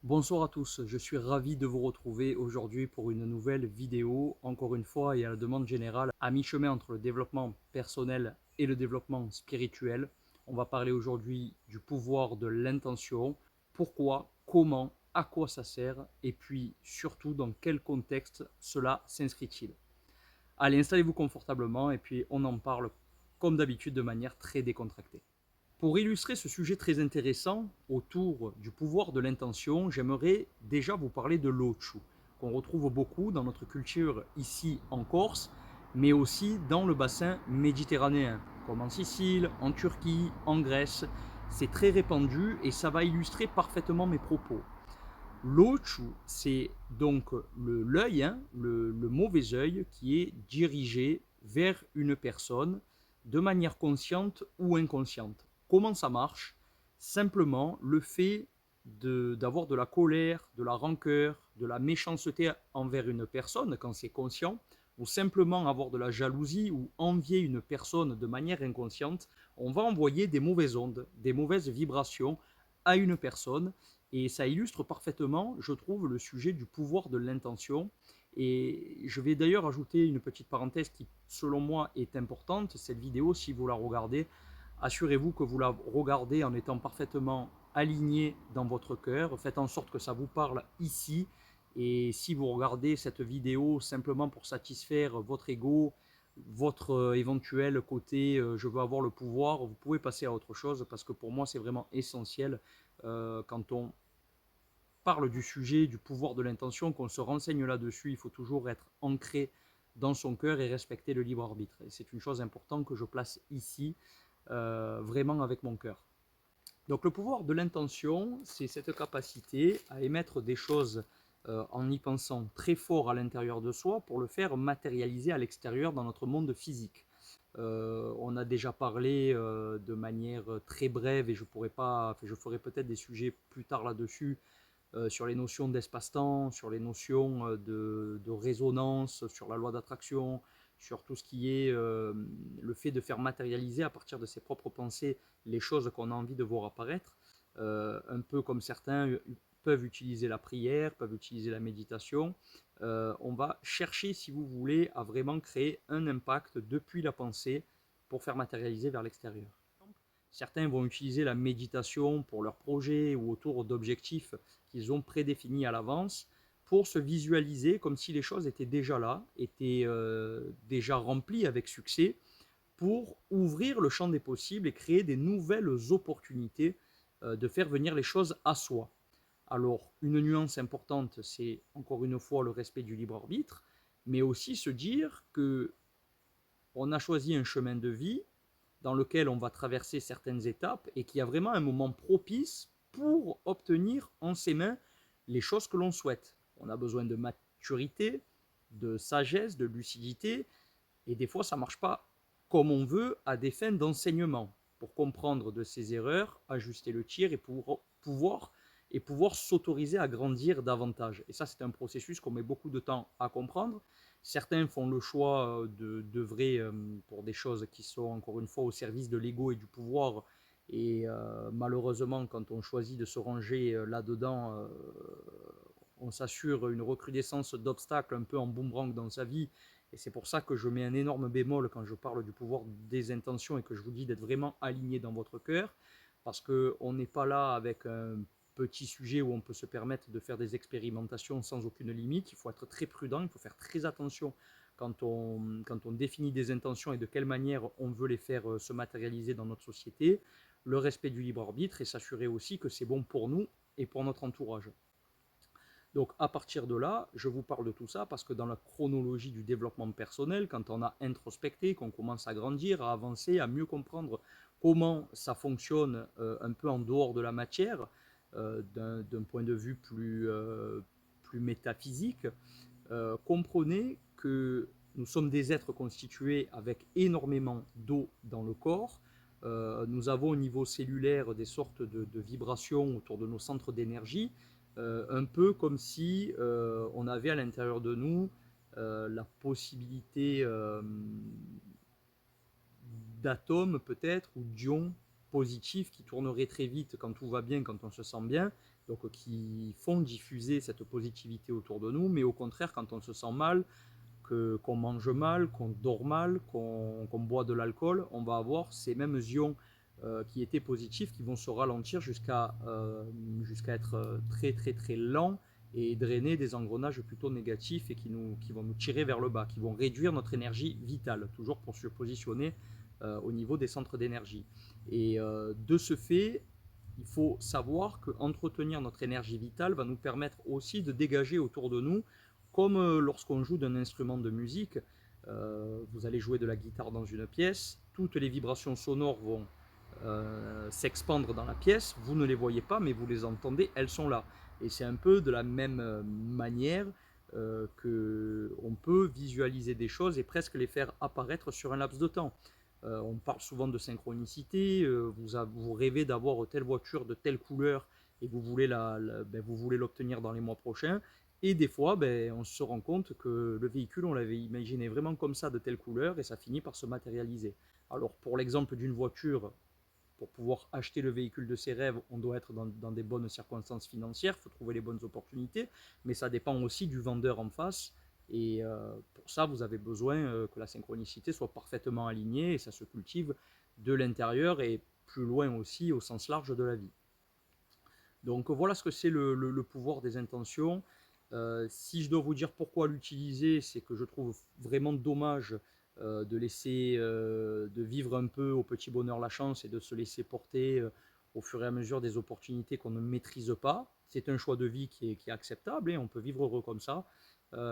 Bonsoir à tous, je suis ravi de vous retrouver aujourd'hui pour une nouvelle vidéo, encore une fois et à la demande générale, à mi-chemin entre le développement personnel et le développement spirituel. On va parler aujourd'hui du pouvoir de l'intention, pourquoi, comment, à quoi ça sert et puis surtout dans quel contexte cela s'inscrit-il. Allez, installez-vous confortablement et puis on en parle comme d'habitude de manière très décontractée. Pour illustrer ce sujet très intéressant autour du pouvoir de l'intention, j'aimerais déjà vous parler de l'Ochu, qu'on retrouve beaucoup dans notre culture ici en Corse, mais aussi dans le bassin méditerranéen, comme en Sicile, en Turquie, en Grèce. C'est très répandu et ça va illustrer parfaitement mes propos. L'Ochu, c'est donc l'œil, le mauvais œil qui est dirigé vers une personne de manière consciente ou inconsciente. Comment ça marche? Simplement le fait d'avoir de la colère, de la rancœur, de la méchanceté envers une personne quand c'est conscient, ou simplement avoir de la jalousie ou envier une personne de manière inconsciente, on va envoyer des mauvaises ondes, des mauvaises vibrations à une personne et ça illustre parfaitement, je trouve, le sujet du pouvoir de l'intention. Et je vais d'ailleurs ajouter une petite parenthèse qui, selon moi, est importante. Cette vidéo, si vous la regardez, assurez-vous que vous la regardez en étant parfaitement aligné dans votre cœur. Faites en sorte que ça vous parle ici. Et si vous regardez cette vidéo simplement pour satisfaire votre ego, votre éventuel côté je veux avoir le pouvoir, vous pouvez passer à autre chose parce que pour moi c'est vraiment essentiel quand on parle du sujet, du pouvoir de l'intention, qu'on se renseigne là-dessus, il faut toujours être ancré dans son cœur et respecter le libre arbitre. Et c'est une chose importante que je place ici, vraiment avec mon cœur. Donc le pouvoir de l'intention, c'est cette capacité à émettre des choses en y pensant très fort à l'intérieur de soi pour le faire matérialiser à l'extérieur dans notre monde physique. On a déjà parlé de manière très brève et je pourrais pas, enfin, je ferai peut-être des sujets plus tard là-dessus sur les notions d'espace-temps, sur les notions de résonance, sur la loi d'attraction, sur tout ce qui est le fait de faire matérialiser à partir de ses propres pensées les choses qu'on a envie de voir apparaître. Un peu comme certains peuvent utiliser la prière, peuvent utiliser la méditation. On va chercher, si vous voulez, à vraiment créer un impact depuis la pensée pour faire matérialiser vers l'extérieur. Certains vont utiliser la méditation pour leurs projets ou autour d'objectifs qu'ils ont prédéfinis à l'avance pour se visualiser comme si les choses étaient déjà là, étaient déjà remplies avec succès, pour ouvrir le champ des possibles et créer des nouvelles opportunités de faire venir les choses à soi. Alors, une nuance importante, c'est encore une fois le respect du libre arbitre, mais aussi se dire que on a choisi un chemin de vie dans lequel on va traverser certaines étapes et qu'il y a vraiment un moment propice pour obtenir en ses mains les choses que l'on souhaite. On a besoin de maturité, de sagesse, de lucidité, et des fois ça ne marche pas comme on veut à des fins d'enseignement, pour comprendre de ses erreurs, ajuster le tir et pouvoir s'autoriser à grandir davantage. Et ça, c'est un processus qu'on met beaucoup de temps à comprendre. Certains font le choix d'œuvrer pour des choses qui sont encore une fois au service de l'ego et du pouvoir. Et malheureusement, quand on choisit de se ranger là-dedans, on s'assure une recrudescence d'obstacles un peu en boomerang dans sa vie. Et c'est pour ça que je mets un énorme bémol quand je parle du pouvoir des intentions et que je vous dis d'être vraiment aligné dans votre cœur. Parce qu'on n'est pas là avec un petit sujet où on peut se permettre de faire des expérimentations sans aucune limite. Il faut être très prudent, il faut faire très attention quand on définit des intentions et de quelle manière on veut les faire se matérialiser dans notre société. Le respect du libre arbitre et s'assurer aussi que c'est bon pour nous et pour notre entourage. Donc à partir de là, je vous parle de tout ça parce que dans la chronologie du développement personnel, quand on a introspecté, qu'on commence à grandir, à avancer, à mieux comprendre comment ça fonctionne un peu en dehors de la matière, d'un point de vue plus métaphysique, comprenez que nous sommes des êtres constitués avec énormément d'eau dans le corps. Nous avons au niveau cellulaire des sortes de vibrations autour de nos centres d'énergie, un peu comme si on avait à l'intérieur de nous la possibilité d'atomes peut-être ou d'ions positifs qui tourneraient très vite quand tout va bien, quand on se sent bien, donc qui font diffuser cette positivité autour de nous, mais au contraire, quand on se sent mal, qu'on mange mal, qu'on dort mal, qu'on boit de l'alcool, on va avoir ces mêmes ions qui étaient positifs qui vont se ralentir jusqu'à être très très très lents et drainer des engrenages plutôt négatifs et qui vont nous tirer vers le bas, qui vont réduire notre énergie vitale, toujours pour se positionner au niveau des centres d'énergie. Et de ce fait, il faut savoir qu'entretenir notre énergie vitale va nous permettre aussi de dégager autour de nous, comme lorsqu'on joue d'un instrument de musique, vous allez jouer de la guitare dans une pièce, toutes les vibrations sonores vont s'expandre dans la pièce, vous ne les voyez pas, mais vous les entendez, elles sont là. Et c'est un peu de la même manière qu'on peut visualiser des choses et presque les faire apparaître sur un laps de temps. On parle souvent de synchronicité, vous rêvez d'avoir telle voiture de telle couleur et vous voulez l'obtenir dans les mois prochains. Et des fois, on se rend compte que le véhicule, on l'avait imaginé vraiment comme ça, de telle couleur, et ça finit par se matérialiser. Alors pour l'exemple d'une voiture, pour pouvoir acheter le véhicule de ses rêves, on doit être dans des bonnes circonstances financières, il faut trouver les bonnes opportunités, mais ça dépend aussi du vendeur en face. Et pour ça, vous avez besoin que la synchronicité soit parfaitement alignée et ça se cultive de l'intérieur et plus loin aussi au sens large de la vie. Donc voilà ce que c'est le pouvoir des intentions. Si je dois vous dire pourquoi l'utiliser, c'est que je trouve vraiment dommage de laisser, de vivre un peu au petit bonheur la chance et de se laisser porter au fur et à mesure des opportunités qu'on ne maîtrise pas. C'est un choix de vie qui est acceptable et on peut vivre heureux comme ça.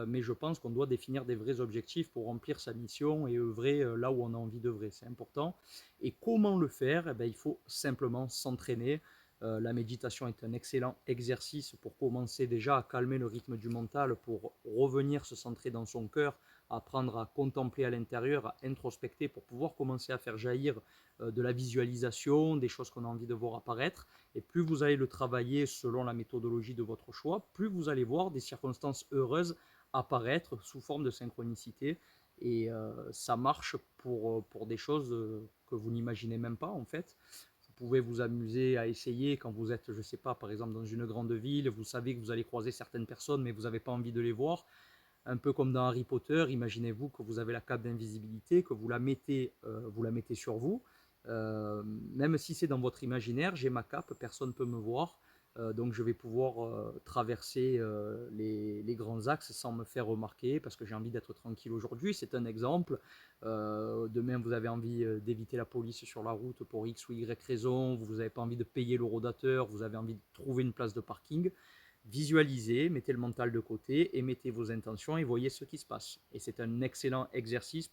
Mais je pense qu'on doit définir des vrais objectifs pour remplir sa mission et œuvrer là où on a envie d'œuvrer. C'est important. Et comment le faire? Il faut simplement s'entraîner. La méditation est un excellent exercice pour commencer déjà à calmer le rythme du mental, pour revenir se centrer dans son cœur, apprendre à contempler à l'intérieur, à introspecter pour pouvoir commencer à faire jaillir de la visualisation, des choses qu'on a envie de voir apparaître. Et plus vous allez le travailler selon la méthodologie de votre choix, plus vous allez voir des circonstances heureuses apparaître sous forme de synchronicité. Et ça marche pour des choses que vous n'imaginez même pas en fait. Vous pouvez vous amuser à essayer quand vous êtes, je ne sais pas, par exemple dans une grande ville, vous savez que vous allez croiser certaines personnes, mais vous n'avez pas envie de les voir. Un peu comme dans Harry Potter, imaginez-vous que vous avez la cape d'invisibilité, que vous la mettez sur vous. Même si c'est dans votre imaginaire, j'ai ma cape, personne ne peut me voir. Donc je vais pouvoir traverser les grands axes sans me faire remarquer parce que j'ai envie d'être tranquille aujourd'hui. C'est un exemple. Demain, vous avez envie d'éviter la police sur la route pour X ou Y raison. Vous n'avez pas envie de payer le rodateur. Vous avez envie de trouver une place de parking. Visualisez, mettez le mental de côté et mettez vos intentions et voyez ce qui se passe. Et c'est un excellent exercice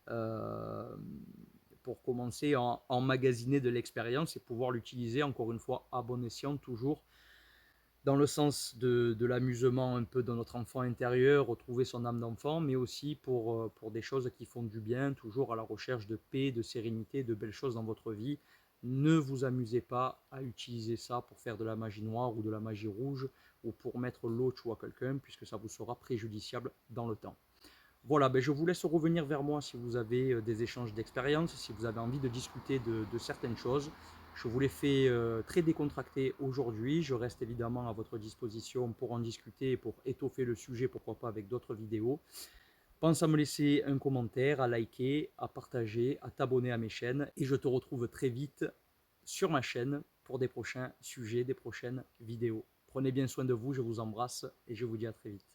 euh, pour commencer à emmagasiner de l'expérience et pouvoir l'utiliser encore une fois à bon escient, toujours dans le sens de l'amusement un peu de notre enfant intérieur, retrouver son âme d'enfant, mais aussi pour des choses qui font du bien, toujours à la recherche de paix, de sérénité, de belles choses dans votre vie. Ne vous amusez pas à utiliser ça pour faire de la magie noire ou de la magie rouge ou pour mettre l'autre ou à quelqu'un, puisque ça vous sera préjudiciable dans le temps. Voilà, je vous laisse revenir vers moi si vous avez des échanges d'expérience, si vous avez envie de discuter de certaines choses. Je vous l'ai fait très décontracté aujourd'hui. Je reste évidemment à votre disposition pour en discuter, pour étoffer le sujet, pourquoi pas avec d'autres vidéos. Pense à me laisser un commentaire, à liker, à partager, à t'abonner à mes chaînes. Et je te retrouve très vite sur ma chaîne pour des prochains sujets, des prochaines vidéos. Prenez bien soin de vous, je vous embrasse et je vous dis à très vite.